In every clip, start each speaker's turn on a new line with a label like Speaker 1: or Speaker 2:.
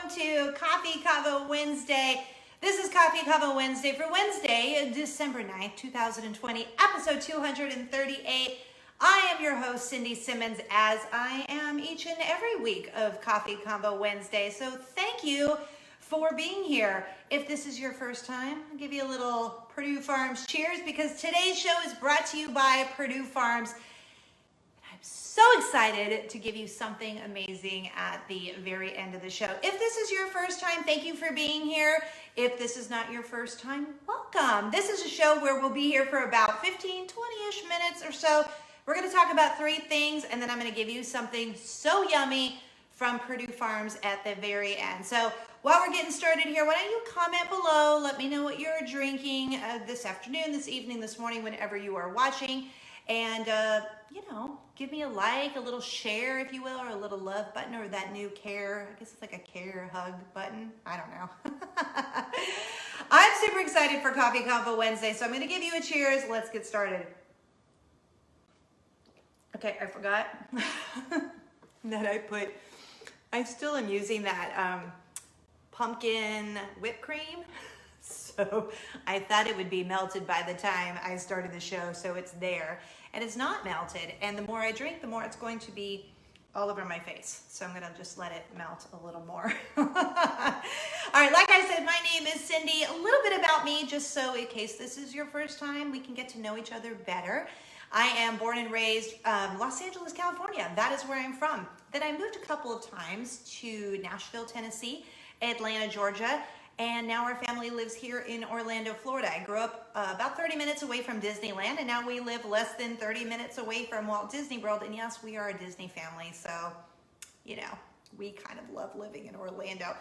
Speaker 1: to Coffee Convo Wednesday. This is Coffee Convo Wednesday for Wednesday, December 9th, 2020, episode 238. I am your host, Cindy Simmons, as I am each and every week of Coffee Convo Wednesday. So thank you for being here. If this is your first time, I'll give you a little Perdue Farms cheers, because today's show is brought to you by Perdue Farms. I'm so excited to give you something amazing at the very end of the show. If this is your first time, thank you for being here. If this is not your first time, welcome. This is a show where we'll be here for about 15, 20-ish minutes or so. We're going to talk about three things, and then I'm going to give you something so yummy from Perdue Farms at the very end. So while we're getting started here, why don't you comment below, let me know what you're drinking this afternoon, this evening, this morning, whenever you are watching. And, give me a like, a little share, if you will, or a little love button, or that new care. I guess it's like a care hug button. I don't know. I'm super excited for Coffee Convo Wednesday, so I'm going to give you a cheers. Let's get started. Okay, I forgot that I still am using that pumpkin whipped cream. So I thought it would be melted by the time I started the show, so it's there. And it's not melted, and the more I drink, the more it's going to be all over my face. So I'm gonna just let it melt a little more. All right, like I said, my name is Cindy. A little bit about me, just so in case this is your first time, we can get to know each other better. I am born and raised Los Angeles, California. That is where I'm from. Then I moved a couple of times to Nashville, Tennessee, Atlanta, Georgia, and now our family lives here in Orlando, Florida. I grew up about 30 minutes away from Disneyland, and now we live less than 30 minutes away from Walt Disney World. And yes, we are a Disney family, so, we kind of love living in Orlando.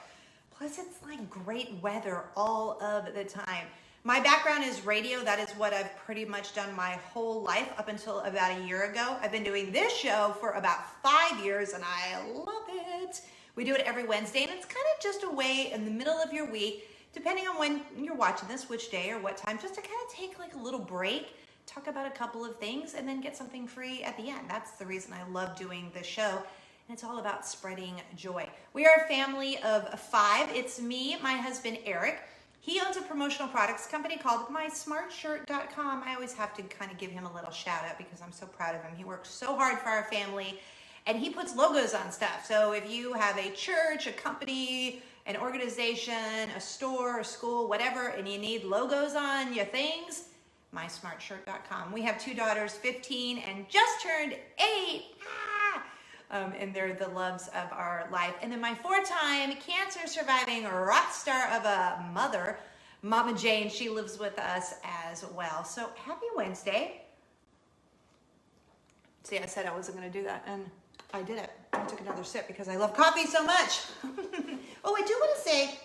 Speaker 1: Plus, it's like great weather all of the time. My background is radio. That is what I've pretty much done my whole life up until about a year ago. I've been doing this show for about 5 years, and I love it. We do it every Wednesday, and it's kind of just a way in the middle of your week, depending on when you're watching this, which day or what time, just to kind of take like a little break, talk about a couple of things, and then get something free at the end. That's the reason I love doing this show, and it's all about spreading joy. We are a family of 5. It's me, my husband, Eric. He owns a promotional products company called MySmartShirt.com. I always have to kind of give him a little shout out because I'm so proud of him. He works so hard for our family, and he puts logos on stuff. So if you have a church, a company, an organization, a store, a school, whatever, and you need logos on your things, MySmartShirt.com. We have 2 daughters, 15 and just turned 8. And they're the loves of our life. And then my 4-time cancer surviving rock star of a mother, Mama Jane, she lives with us as well. So happy Wednesday. See, I said I wasn't gonna do that, and I did it. I took another sip because I love coffee so much. Oh, I do wanna say,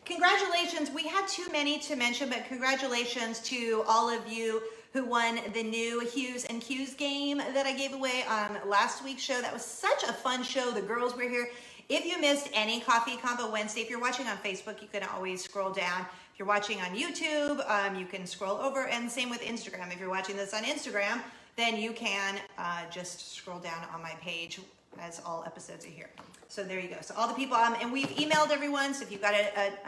Speaker 1: congratulations. We had too many to mention, but congratulations to all of you who won the new Hues and Cues game that I gave away on last week's show. That was such a fun show. The girls were here. If you missed any Coffee Convo Wednesday, if you're watching on Facebook, you can always scroll down. If you're watching on YouTube, you can scroll over, and same with Instagram. If you're watching this on Instagram, then you can just scroll down on my page, as all episodes are here. So there you go. So all the people, and we've emailed everyone. So if you've got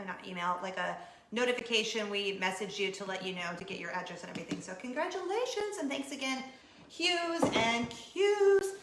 Speaker 1: not email, like a notification, we messaged you to let you know to get your address and everything. So congratulations, and thanks again, Hues and Cues.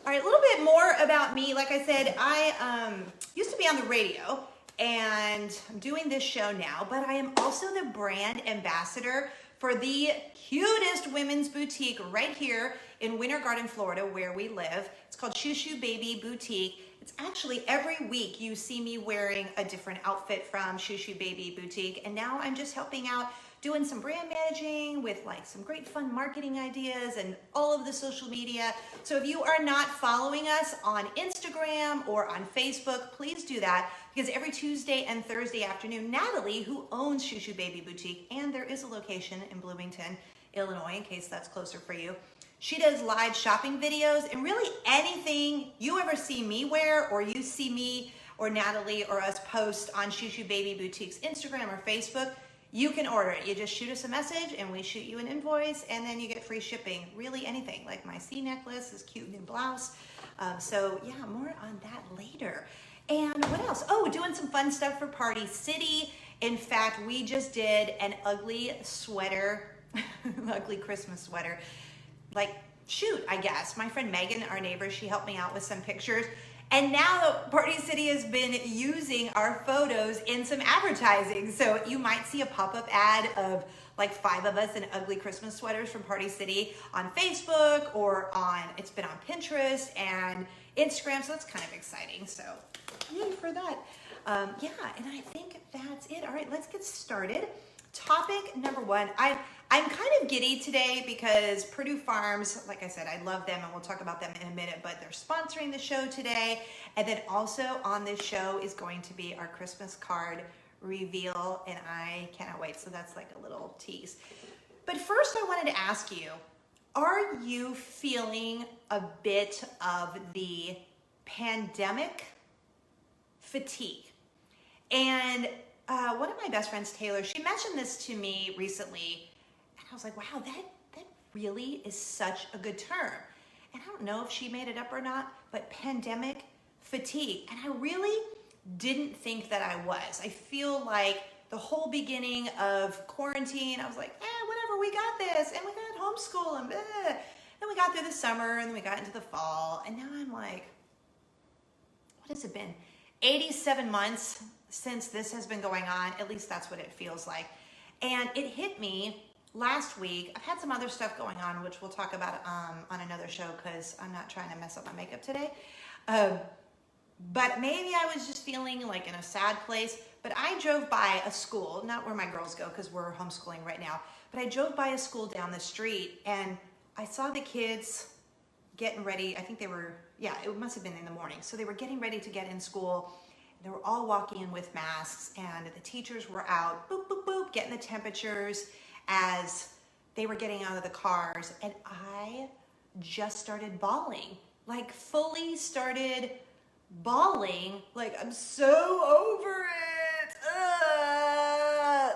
Speaker 1: All right, a little bit more about me. Like I said, I used to be on the radio, and I'm doing this show now, but I am also the brand ambassador for the cutest women's boutique right here in Winter Garden, Florida, where we live. It's called Shoo Shoo Baby Boutique. It's actually every week you see me wearing a different outfit from Shoo Shoo Baby Boutique, and now I'm just helping out, doing some brand managing with like some great fun marketing ideas and all of the social media. So if you are not following us on Instagram or on Facebook, please do that, because every Tuesday and Thursday afternoon, Natalie, who owns Shoo Shoo Baby Boutique, and there is a location in Bloomington, Illinois, in case that's closer for you, she does live shopping videos, and really anything you ever see me wear, or you see me or Natalie or us post on Shoo Shoo Baby Boutique's Instagram or Facebook, you can order it. You just shoot us a message and we shoot you an invoice, and then you get free shipping. Really anything, like my C necklace, this cute new blouse. So yeah, more on that later. And what else? Oh, doing some fun stuff for Party City. In fact, we just did an ugly sweater, ugly Christmas sweater. Like, shoot, I guess. My friend Megan, our neighbor, she helped me out with some pictures. And now Party City has been using our photos in some advertising. So you might see a pop-up ad of like 5 of us in ugly Christmas sweaters from Party City on Facebook, or it's been on Pinterest and Instagram. So that's kind of exciting. So yay for that. Yeah, and I think that's it. All right, let's get started. Topic number 1. I'm kind of giddy today because Perdue Farms, like I said, I love them and we'll talk about them in a minute, but they're sponsoring the show today. And then also on this show is going to be our Christmas card reveal, and I cannot wait. So that's like a little tease. But first I wanted to ask you, are you feeling a bit of the pandemic fatigue? And one of my best friends, Taylor, she mentioned this to me recently, and I was like, wow, that really is such a good term. And I don't know if she made it up or not, but pandemic fatigue. And I really didn't think that I was. I feel like the whole beginning of quarantine, I was like, whatever, we got this, and we got homeschool, and then we got through the summer, and then we got into the fall, and now I'm like, what has it been? 87 months since this has been going on. At least that's what it feels like. And it hit me last week. I've had some other stuff going on, which we'll talk about on another show because I'm not trying to mess up my makeup today. But maybe I was just feeling like in a sad place. But I drove by a school, not where my girls go because we're homeschooling right now, but I drove by a school down the street and I saw the kids getting ready. I think they were, it must have been in the morning. So they were getting ready to get in school. They were all walking in with masks, and the teachers were out, boop, boop, boop, getting the temperatures as they were getting out of the cars. And I just started bawling, like fully started bawling, like I'm so over it.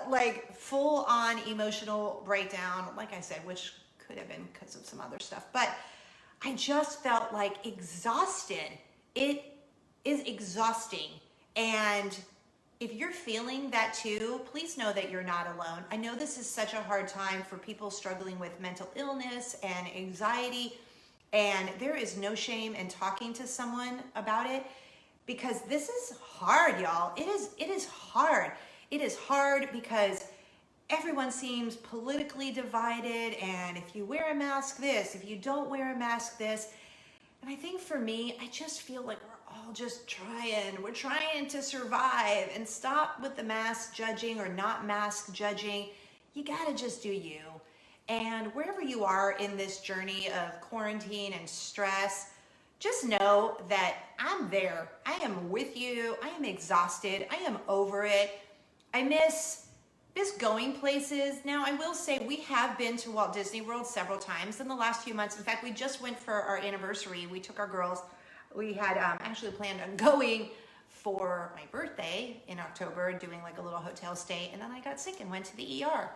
Speaker 1: Like full on emotional breakdown, like I said, which could have been because of some other stuff. But I just felt like exhausted. It is exhausting. And if you're feeling that too, please know that you're not alone. I know this is such a hard time for people struggling with mental illness and anxiety, and there is no shame in talking to someone about it because this is hard, y'all. It is hard. It is hard because everyone seems politically divided, and if you wear a mask, this, if you don't wear a mask, this. And I think for me, I just feel like we're all just we're trying to survive, and stop with the mask judging or not mask judging. You gotta just do you. And wherever you are in this journey of quarantine and stress, just know that I'm there. I am with you. I am exhausted. I am over it. I miss going places. Now, I will say we have been to Walt Disney World several times in the last few months. In fact, we just went for our anniversary. We took our girls. We had actually planned on going for my birthday in October, doing like a little hotel stay, and then I got sick and went to the ER.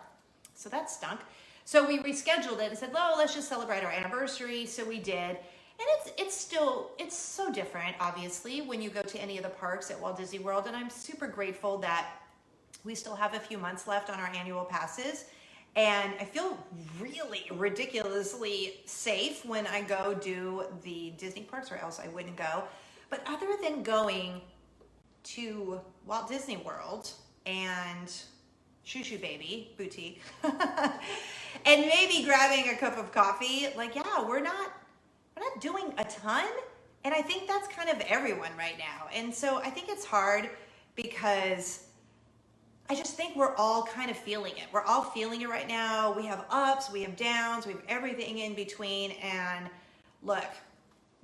Speaker 1: So that stunk. So we rescheduled it and said, let's just celebrate our anniversary. So we did. And it's so different, obviously, when you go to any of the parks at Walt Disney World. And I'm super grateful that we still have a few months left on our annual passes. And I feel really ridiculously safe when I go do the Disney parks, or else I wouldn't go. But other than going to Walt Disney World and Shoo Shoo Baby Boutique and maybe grabbing a cup of coffee, we're not doing a ton. And I think that's kind of everyone right now. And so I think it's hard because I just think we're all kind of feeling it. We're all feeling it right now. We have ups, we have downs, we have everything in between. And look,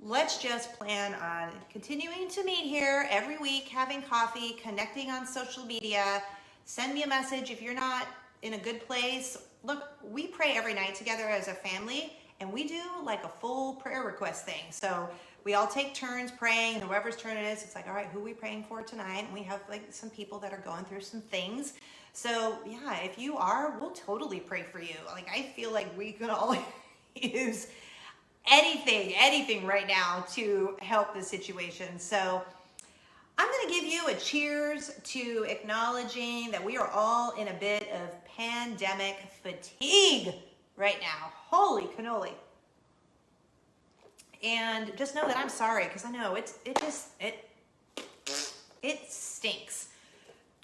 Speaker 1: let's just plan on continuing to meet here every week, having coffee, connecting on social media. Send me a message if you're not in a good place. Look, we pray every night together as a family, and we do like a full prayer request thing. So we all take turns praying, and whoever's turn it is, it's like, all right, who are we praying for tonight? And we have like some people that are going through some things. So yeah, if you are, we'll totally pray for you. Like, I feel like we could all use anything right now to help the situation. So I'm going to give you a cheers to acknowledging that we are all in a bit of pandemic fatigue right now. Holy cannoli. And just know that I'm sorry, because I know it stinks.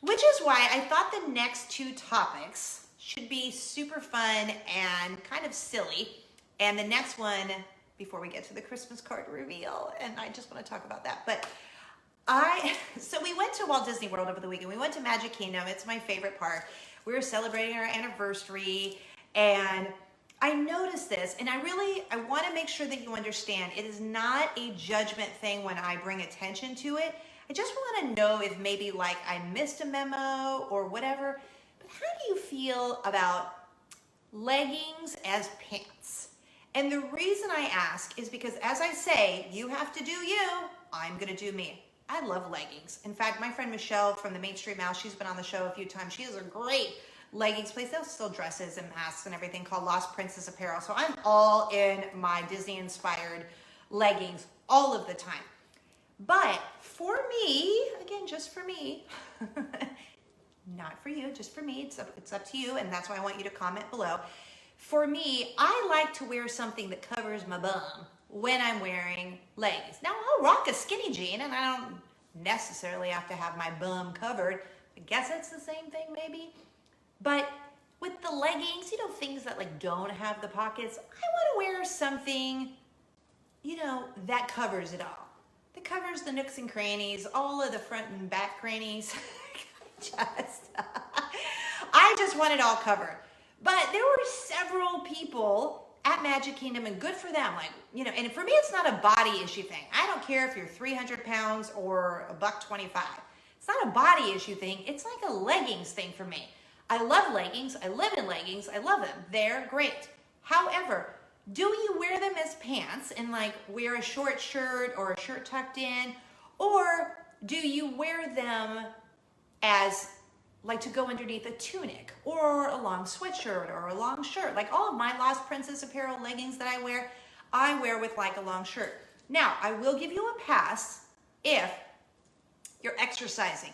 Speaker 1: Which is why I thought the next two topics should be super fun and kind of silly. And the next one, before we get to the Christmas card reveal, and I just want to talk about that. But so we went to Walt Disney World over the weekend. We went to Magic Kingdom. It's my favorite park. We were celebrating our anniversary, and I noticed this, and I want to make sure that you understand, it is not a judgment thing when I bring attention to it. I just want to know if maybe like I missed a memo or whatever, but how do you feel about leggings as pants? And the reason I ask is because, as I say, you have to do you, I'm going to do me. I love leggings. In fact, my friend Michelle from the Main Street Mouse, she's been on the show a few times. She has a great leggings place. They'll still dresses and masks and everything called Lost Princess Apparel. So I'm all in my Disney-inspired leggings all of the time. But for me, again, just for me, not for you, just for me, it's up to you, and that's why I want you to comment below. For me, I like to wear something that covers my bum when I'm wearing leggings. Now, I'll rock a skinny jean, and I don't necessarily have to have my bum covered. I guess it's the same thing, maybe. But with the leggings, you know, things that like don't have the pockets, I want to wear something, you know, that covers it all. That covers the nooks and crannies, all of the front and back crannies. I just want it all covered. But there were several people at Magic Kingdom, and good for them. Like, you know, and for me, it's not a body issue thing. I don't care if you're 300 pounds or $125. It's not a body issue thing. It's like a leggings thing for me. I love leggings. I live in leggings. I love them. They're great. However, do you wear them as pants and like wear a short shirt or a shirt tucked in? Or do you wear them as like to go underneath a tunic or a long sweatshirt or a long shirt? Like all of my Lost Princess Apparel leggings that I wear with like a long shirt. Now, I will give you a pass if you're exercising.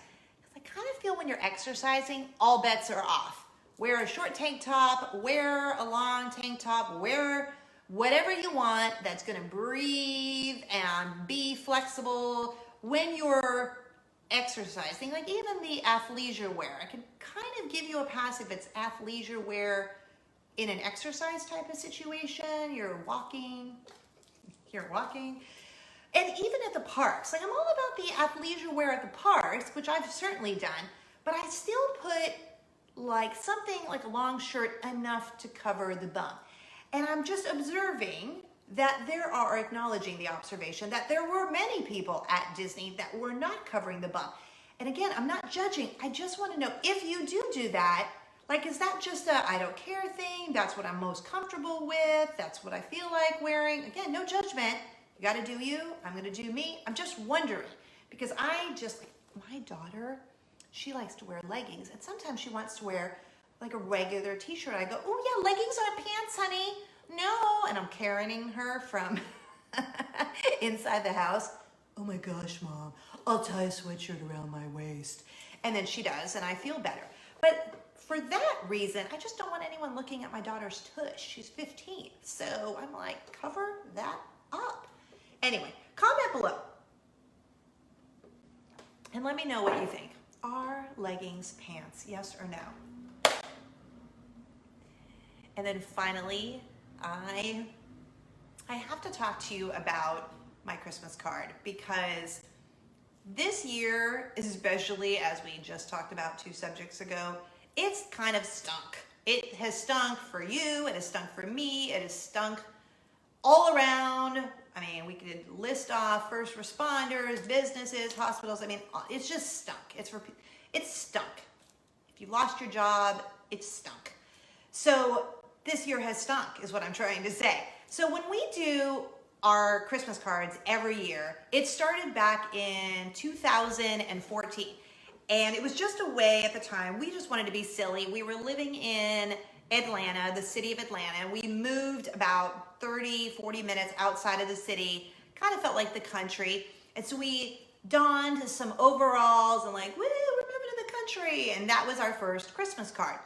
Speaker 1: I kind of feel when you're exercising, all bets are off. Wear a short tank top, wear a long tank top, wear whatever you want that's going to breathe and be flexible when you're exercising. Like even the athleisure wear, I can kind of give you a pass if it's athleisure wear in an exercise type of situation. You're walking. And even at the parks, like I'm all about the athleisure wear at the parks, which I've certainly done, but I still put like something like a long shirt enough to cover the bum. And I'm just observing that acknowledging the observation that there were many people at Disney that were not covering the bum. And again, I'm not judging. I just want to know if you do that, like, is that just a I don't care thing? That's what I'm most comfortable with. That's what I feel like wearing. Again, no judgment. You got to do you. I'm going to do me. I'm just wondering because my daughter, she likes to wear leggings, and sometimes she wants to wear like a regular t-shirt. I go, oh yeah, leggings aren't pants, honey. No. And I'm carrying her from inside the house. Oh my gosh, Mom, I'll tie a sweatshirt around my waist. And then she does, and I feel better. But for that reason, I just don't want anyone looking at my daughter's tush. She's 15. So I'm like, cover that up. Anyway, comment below. And let me know what you think. Are leggings pants, yes or no? And then finally, I have to talk to you about my Christmas card because this year, especially as we just talked about 2 subjects ago, it's kind of stunk. It has stunk for you, it has stunk for me, it has stunk all around. I mean, we could list off first responders, businesses, hospitals. I mean, it's just stunk. It's stunk. If you lost your job, it's stunk. So this year has stunk is what I'm trying to say. So when we do our Christmas cards every year, it started back in 2014. And it was just a way at the time, we just wanted to be silly. We were living in Atlanta, the city of Atlanta. We moved about 30, 40 minutes outside of the city, kind of felt like the country. And so we donned some overalls and like, woo, we're moving to the country. And that was our first Christmas card,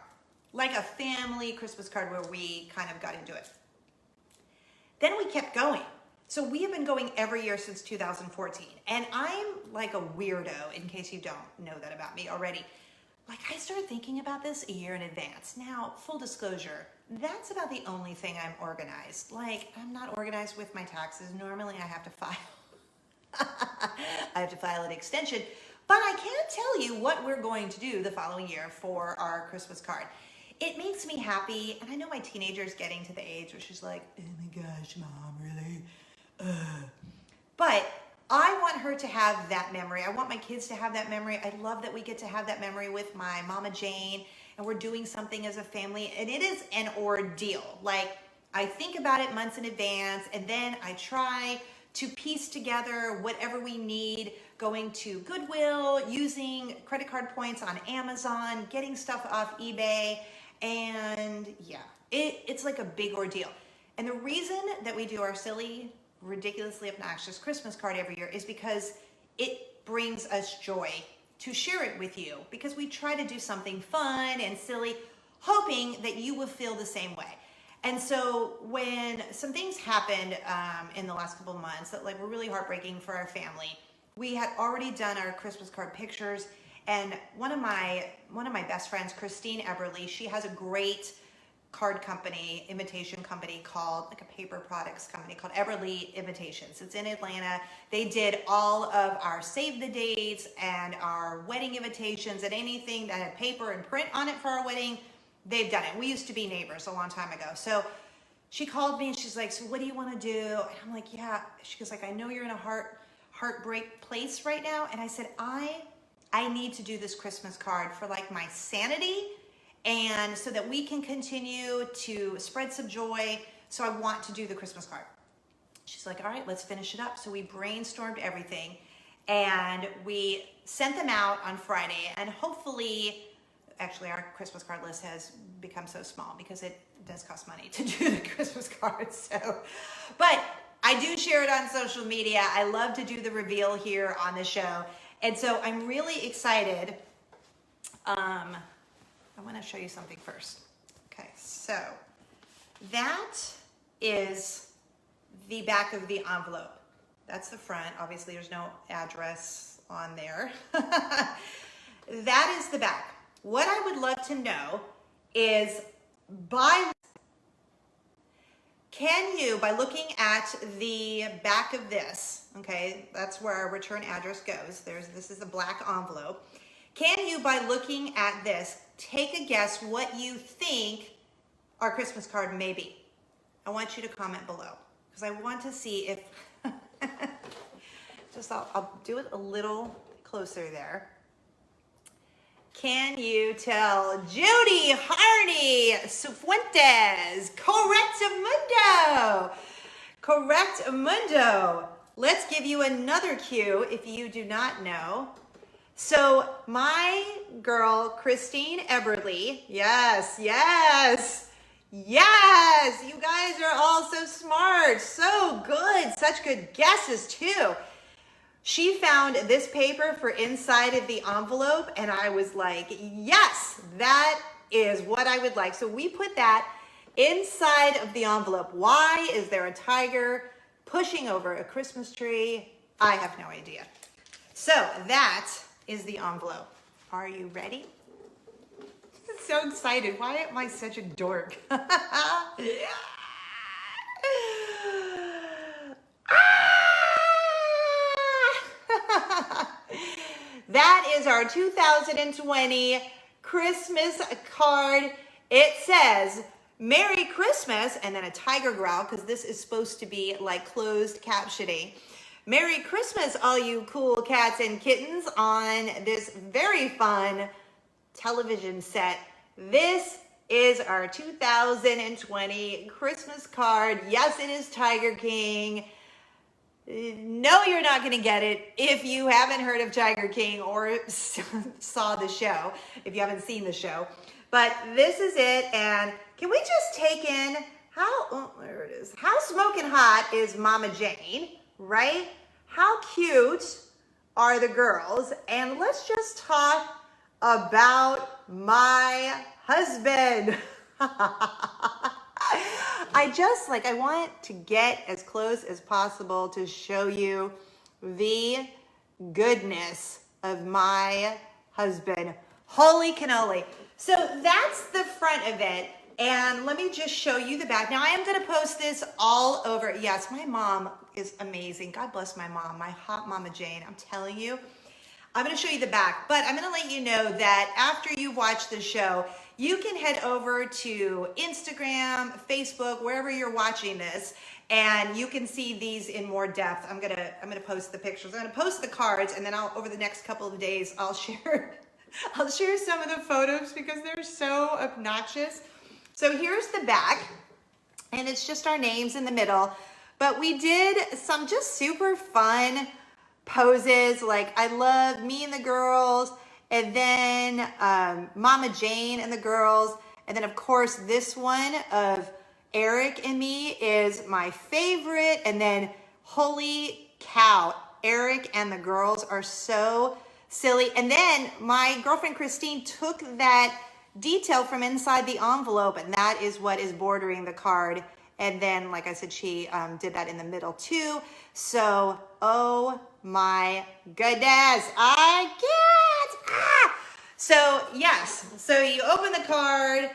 Speaker 1: like a family Christmas card where we kind of got into it. Then we kept going. So we have been going every year since 2014. And I'm like a weirdo, in case you don't know that about me already. Like, I started thinking about this a year in advance. Now, full disclosure, that's about the only thing I'm organized. Like, I'm not organized with my taxes. Normally I have to file. I have to file an extension. But I can't tell you what we're going to do the following year for our Christmas card. It makes me happy, and I know my teenager's getting to the age where she's like, oh my gosh, Mom, really? But I want her to have that memory. I want my kids to have that memory. I love that we get to have that memory with my Mama Jane, and we're doing something as a family, and it is an ordeal. Like, I think about it months in advance, and then I try to piece together whatever we need, going to Goodwill, using credit card points on Amazon, getting stuff off eBay, and yeah, it's like a big ordeal. And the reason that we do our silly, ridiculously obnoxious Christmas card every year is because it brings us joy to share it with you, because we try to do something fun and silly, hoping that you will feel the same way. And so when some things happened in the last couple of months that like were really heartbreaking for our family, we had already done our Christmas card pictures, and one of my best friends, Christine Eberly, she has a great card company, imitation company called, like a paper products company called Eberly Invitations. It's in Atlanta. They did all of our save the dates and our wedding invitations and anything that had paper and print on it for our wedding. They've done it. We used to be neighbors a long time ago. So she called me and she's like, so what do you want to do? And I'm like, yeah. She goes like, I know you're in a heartbreak place right now. And I said, I need to do this Christmas card for like my sanity, and so that we can continue to spread some joy. So I want to do the Christmas card. She's like, all right, let's finish it up. So we brainstormed everything and we sent them out on Friday, and hopefully, actually our Christmas card list has become so small because it does cost money to do the Christmas cards. So, but I do share it on social media. I love to do the reveal here on the show. And so I'm really excited. I want to show you something first. Okay, so that is the back of the envelope. That's the front. Obviously, there's no address on there. That is the back. What I would love to know is can you, by looking at the back of this, okay, that's where our return address goes. This is a black envelope. Can you, by looking at this, take a guess what you think our Christmas card may be? I want you to comment below because I want to see if, I'll do it a little closer there. Can you tell? Judy Harney Fuentes, correctamundo. Let's give you another cue if you do not know. So my girl, Christine Eberly, yes, you guys are all so smart, so good, such good guesses too. She found this paper for inside of the envelope, and I was like, yes, that is what I would like. So we put that inside of the envelope. Why is there a tiger pushing over a Christmas tree? I have no idea. So that is the envelope. Are you ready? I'm so excited. Why am I such a dork? That is our 2020 Christmas card. It says, Merry Christmas, and then a tiger growl, because this is supposed to be like closed captioning. Merry Christmas, all you cool cats and kittens on this very fun television set. This is our 2020 Christmas card. Yes, it is Tiger King. No, you're not going to get it if you haven't heard of Tiger King or saw the show, if you haven't seen the show. But this is it, and can we just take in there it is. How smoking hot is Mama Jane, right? How cute are the girls, and let's just talk about my husband. I want to get as close as possible to show you the goodness of my husband. Holy cannoli. So that's the front of it. And let me just show you the back. Now I am going to post this all over. Yes, my mom is amazing. God bless my mom, my hot Mama Jane. I'm telling you. I'm going to show you the back, but I'm going to let you know that after you watch the show, you can head over to Instagram, Facebook, wherever you're watching this, and you can see these in more depth. I'm going to post the pictures. I'm going to post the cards, and then over the next couple of days, I'll share some of the photos because they're so obnoxious. So here's the back, and it's just our names in the middle, but we did some just super fun poses. Like I love me and the girls, and then Mama Jane and the girls, and then of course this one of Eric and me is my favorite. And then holy cow, Eric and the girls are so silly. And then my girlfriend Christine took that detail from inside the envelope, and that is what is bordering the card. And then, like I said, she did that in the middle too. So, oh my goodness, I can't. So yes, so you open the card,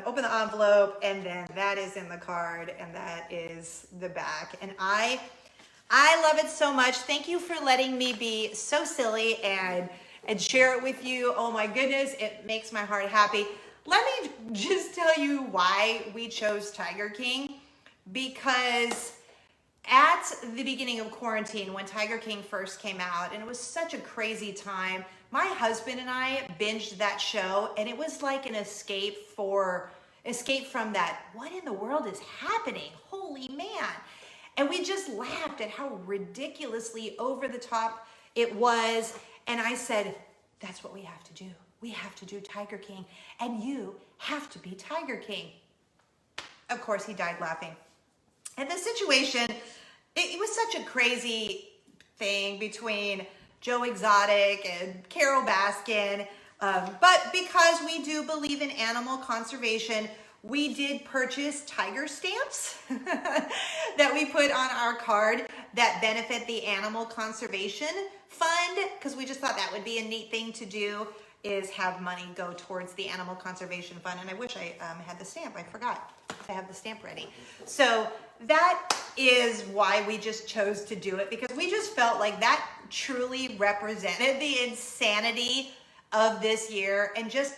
Speaker 1: open the envelope, and then that is in the card, and that is the back. And I love it so much. Thank you for letting me be so silly and share it with you. Oh my goodness, it makes my heart happy. Let me just tell you why we chose Tiger King. Because at the beginning of quarantine, when Tiger King first came out, and it was such a crazy time, my husband and I binged that show, and it was like an escape from that, what in the world is happening? Holy man. And we just laughed at how ridiculously over the top it was. And I said, that's what we have to do. We have to do Tiger King, and you have to be Tiger King. Of course, he died laughing. And the situation, it was such a crazy thing between Joe Exotic and Carol Baskin. But because we do believe in animal conservation, we did purchase tiger stamps that we put on our card that benefit the Animal Conservation Fund, because we just thought that would be a neat thing to do, is have money go towards the Animal Conservation Fund. And I wish I had the stamp. I forgot to have the stamp ready. So that is why we just chose to do it, because we just felt like that truly represented the insanity of this year. And just,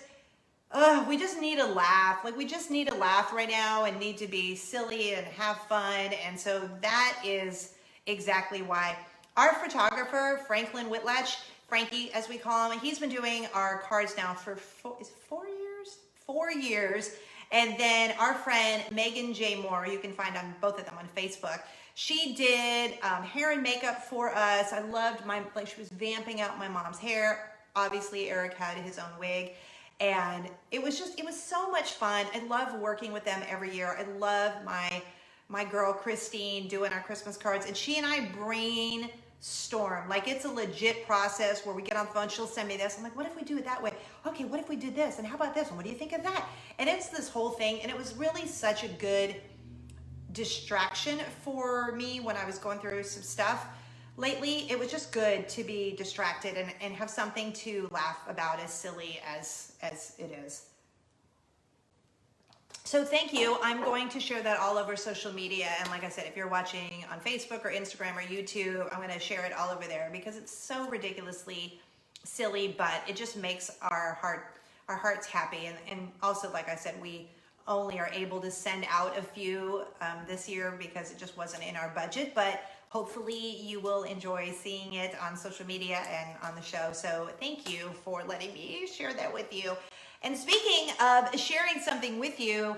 Speaker 1: we just need a laugh. Like we just need a laugh right now and need to be silly and have fun. And so that is exactly why. Our photographer, Franklin Whitlatch, Frankie, as we call him, he's been doing our cards now for 4 years? 4 years. And then our friend, Megan J. Moore, you can find on both of them on Facebook. She did hair and makeup for us. I loved she was vamping out my mom's hair. Obviously, Eric had his own wig. And it was so much fun. I love working with them every year. I love my girl, Christine, doing our Christmas cards. And she and I brainstorm. Like it's a legit process where we get on the phone, she'll send me this. I'm like, what if we do it that way? Okay, what if we did this? And how about this? And what do you think of that? And it's this whole thing. And it was really such a good distraction for me when I was going through some stuff lately. It was just good to be distracted and have something to laugh about, as silly as it is. So thank you. I'm going to share that all over social media. And like I said, if you're watching on Facebook or Instagram or YouTube, I'm going to share it all over there because it's so ridiculously silly, but it just makes our hearts happy. And also, like I said, we only are able to send out a few this year because it just wasn't in our budget, but hopefully you will enjoy seeing it on social media and on the show. So thank you for letting me share that with you. And speaking of sharing something with you,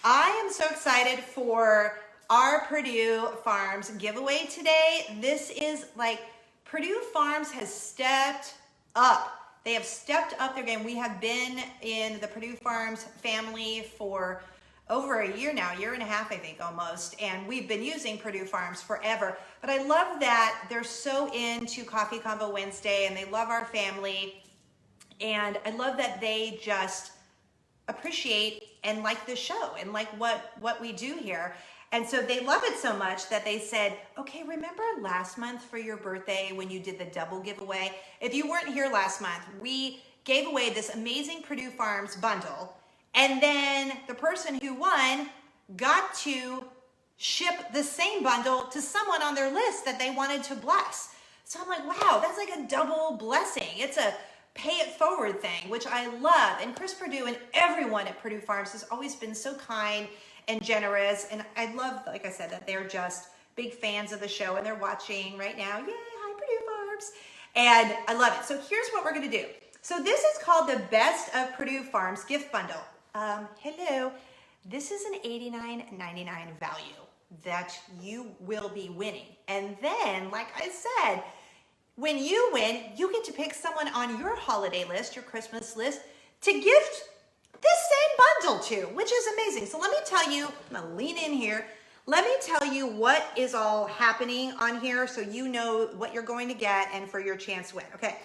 Speaker 1: I am so excited for our Perdue Farms giveaway today. This is like, Perdue Farms has stepped up. They have stepped up their game. We have been in the Perdue Farms family for over a year now, year and a half, I think almost. And we've been using Perdue Farms forever. But I love that they're so into Coffee Convo Wednesday and they love our family. And I love that they just appreciate and like the show and like what we do here. And so they love it so much that they said, okay, remember last month for your birthday when you did the double giveaway? If you weren't here last month, we gave away this amazing Perdue Farms bundle. And then the person who won got to ship the same bundle to someone on their list that they wanted to bless. So I'm like, wow, that's like a double blessing. It's a pay it forward thing, which I love. And Chris Perdue and everyone at Perdue Farms has always been so kind and generous. And I love, like I said, that they're just big fans of the show and they're watching right now. Yay, hi Perdue Farms. And I love it. So here's what we're gonna do. So this is called the Best of Perdue Farms gift bundle. Hello, this is an $89.99 value that you will be winning. And then, like I said, when you win, you get to pick someone on your holiday list, your Christmas list, to gift this same bundle to, which is amazing. So let me tell you, I'm gonna lean in here. Let me tell you what is all happening on here so you know what you're going to get and for your chance to win. Okay,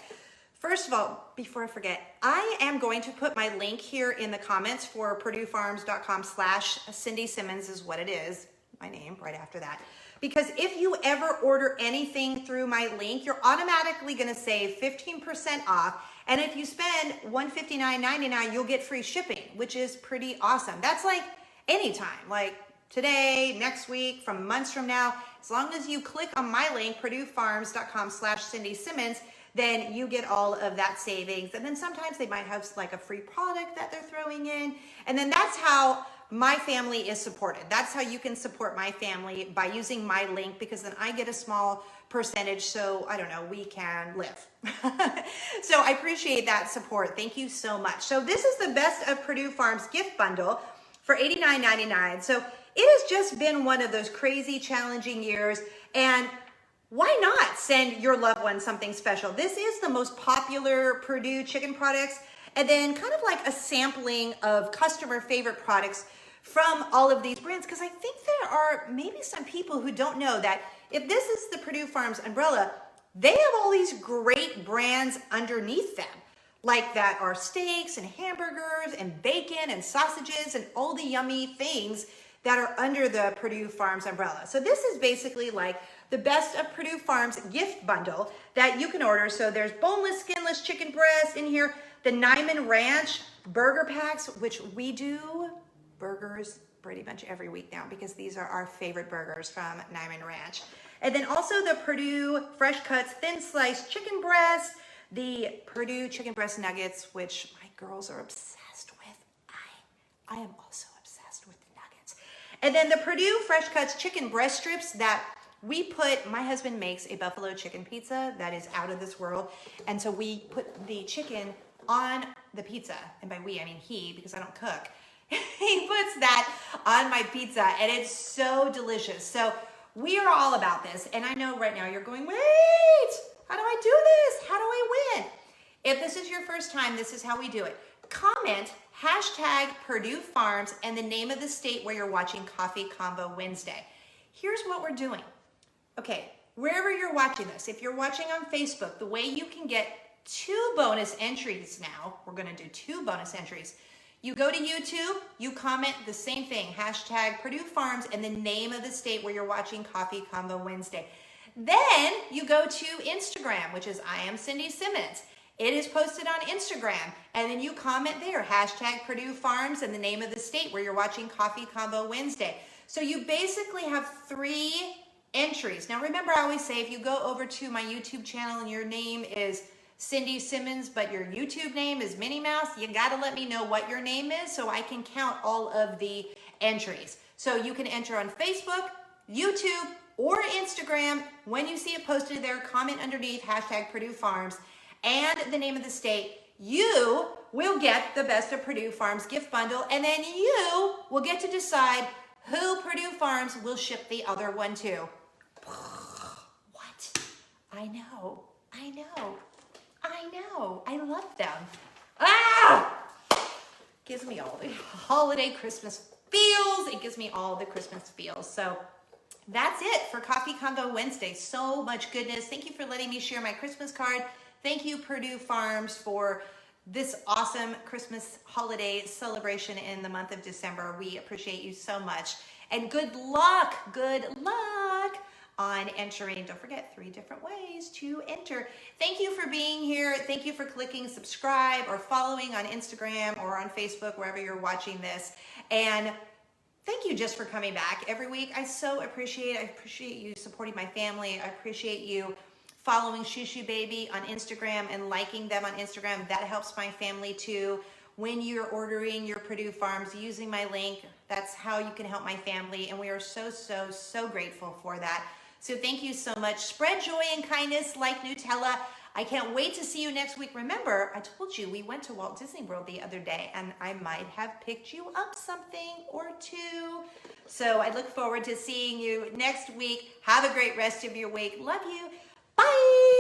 Speaker 1: first of all, before I forget, I am going to put my link here in the comments for PerdueFarms.com/Cindy Simmons is what it is, my name right after that. Because if you ever order anything through my link, you're automatically gonna save 15% off. And if you spend $159.99, you'll get free shipping, which is pretty awesome. That's like anytime, like today, next week, from months from now, as long as you click on my link, PerdueFarms.com/Cindy Simmons, then you get all of that savings. And then sometimes they might have like a free product that they're throwing in. And then that's how my family is supported. That's how you can support my family, by using my link, because then I get a small percentage, so I don't know, we can live. So I appreciate that support. Thank you so much. So this is the Best of Perdue Farms gift bundle for $89.99. So it has just been one of those crazy challenging years, and why not send your loved one something special? This is the most popular Perdue chicken products, and then kind of like a sampling of customer favorite products from all of these brands, because I think there are maybe some people who don't know that if this is the Perdue Farms umbrella, they have all these great brands underneath them, like that are steaks and hamburgers and bacon and sausages and all the yummy things that are under the Perdue Farms umbrella. So this is basically like the Best of Perdue Farms gift bundle that you can order. So there's boneless, skinless chicken breast in here, the Nyman Ranch burger packs, which we do burgers pretty much every week now because these are our favorite burgers from Nyman Ranch. And then also the Perdue Fresh Cuts thin sliced chicken breast, the Perdue chicken breast nuggets, which my girls are obsessed with. I am also obsessed with the nuggets. And then the Perdue Fresh Cuts chicken breast strips that we put, my husband makes a buffalo chicken pizza that is out of this world. And so we put the chicken on the pizza. And by we, I mean he, because I don't cook. He puts that on my pizza and it's so delicious. So we are all about this. And I know right now you're going, wait, how do I do this? How do I win? If this is your first time, this is how we do it. Comment hashtag Perdue Farms and the name of the state where you're watching Coffee Convo Wednesday. Here's what we're doing. Okay, wherever you're watching this, if you're watching on Facebook, the way you can get 2 bonus entries now, we're gonna do 2 bonus entries. You go to YouTube, you comment the same thing, hashtag Perdue Farms and the name of the state where you're watching Coffee Convo Wednesday. Then you go to Instagram, which is I am Cindy Simmons. It is posted on Instagram, and then you comment there, hashtag Perdue Farms and the name of the state where you're watching Coffee Convo Wednesday. So you basically have 3 entries. Now remember, I always say if you go over to my YouTube channel and your name is Cindy Simmons, but your YouTube name is Minnie Mouse, you gotta let me know what your name is so I can count all of the entries. So you can enter on Facebook, YouTube, or Instagram. When you see it posted there, comment underneath hashtag Perdue Farms and the name of the state. You will get the Best of Perdue Farms gift bundle, and then you will get to decide who Perdue Farms will ship the other one to. What? I know. I love them. Ah! Gives me all the holiday Christmas feels. It gives me all the Christmas feels. So that's it for Coffee Convo Wednesday. So much goodness. Thank you for letting me share my Christmas card. Thank you, Perdue Farms, for this awesome Christmas holiday celebration in the month of December. We appreciate you so much. And good luck on entering. Don't forget, 3 different ways to enter. Thank you for being here. Thank you for clicking subscribe or following on Instagram or on Facebook, wherever you're watching this. And thank you just for coming back every week. I so appreciate it. I appreciate you supporting my family. I appreciate you following Shoo Shoo Baby on Instagram and liking them on Instagram. That helps my family too. When you're ordering your Perdue Farms using my link, that's how you can help my family. And we are so, so, so grateful for that. So thank you so much. Spread joy and kindness like Nutella. I can't wait to see you next week. Remember, I told you we went to Walt Disney World the other day and I might have picked you up something or two. So I look forward to seeing you next week. Have a great rest of your week. Love you. Bye.